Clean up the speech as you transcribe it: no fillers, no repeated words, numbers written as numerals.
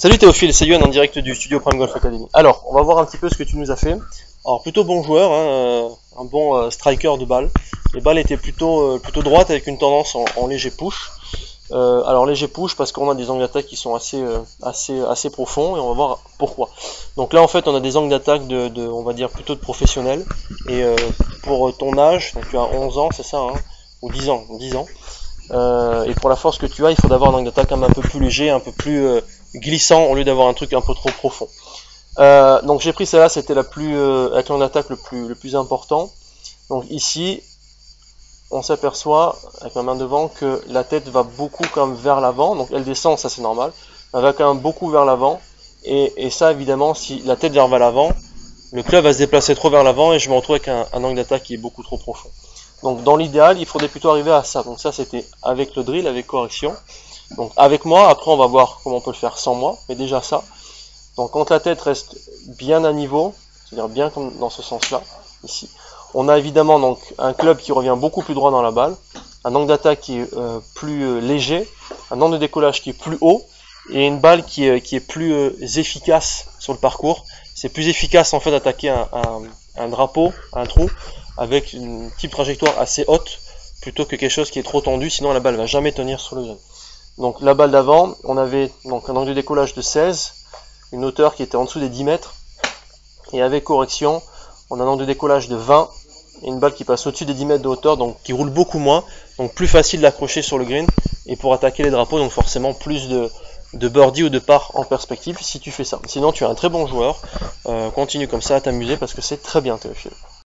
Salut Théophile, c'est Yoann en direct du studio Prime Golf Academy. Alors, on va voir un petit peu ce que tu nous as fait. Alors, plutôt bon joueur, hein, un bon striker de balle. Les balles étaient plutôt droites avec une tendance en léger push. Alors léger push parce qu'on a des angles d'attaque qui sont assez profonds et on va voir pourquoi. Donc là en fait on a des angles d'attaque on va dire plutôt de professionnels. Et pour ton âge, donc tu as 11 ans, c'est ça, hein, ou 10 ans, et pour la force que tu as, il faut d'avoir un angle d'attaque un peu plus léger, un peu plus glissant au lieu d'avoir un truc un peu trop profond. Donc j'ai pris celle-là, c'était la plus avec l'angle d'attaque le plus important. Donc ici on s'aperçoit avec ma main devant que la tête va beaucoup quand même vers l'avant, donc elle descend, ça c'est normal, elle va quand même beaucoup vers l'avant, et ça évidemment si la tête vers l'avant, le club va se déplacer trop vers l'avant et je me retrouve avec un angle d'attaque qui est beaucoup trop profond. Donc dans l'idéal il faudrait plutôt arriver à ça, donc ça c'était avec le drill, avec correction, donc avec moi, après on va voir comment on peut le faire sans moi, mais déjà ça. Donc quand la tête reste bien à niveau, c'est-à-dire bien comme dans ce sens-là, ici, on a évidemment donc un club qui revient beaucoup plus droit dans la balle, un angle d'attaque qui est plus léger, un angle de décollage qui est plus haut, et une balle qui est plus efficace sur le parcours. C'est plus efficace en fait d'attaquer un drapeau, un trou, avec une type trajectoire assez haute, plutôt que quelque chose qui est trop tendu, sinon la balle va jamais tenir sur le green. Donc la balle d'avant, on avait donc un angle de décollage de 16, une hauteur qui était en dessous des 10 mètres, et avec correction, on a un angle de décollage de 20, et une balle qui passe au-dessus des 10 mètres de hauteur, donc qui roule beaucoup moins, donc plus facile d'accrocher sur le green, et pour attaquer les drapeaux, donc forcément plus de birdie ou de par en perspective si tu fais ça. Sinon tu es un très bon joueur, continue comme ça à t'amuser parce que c'est très bien Théophile.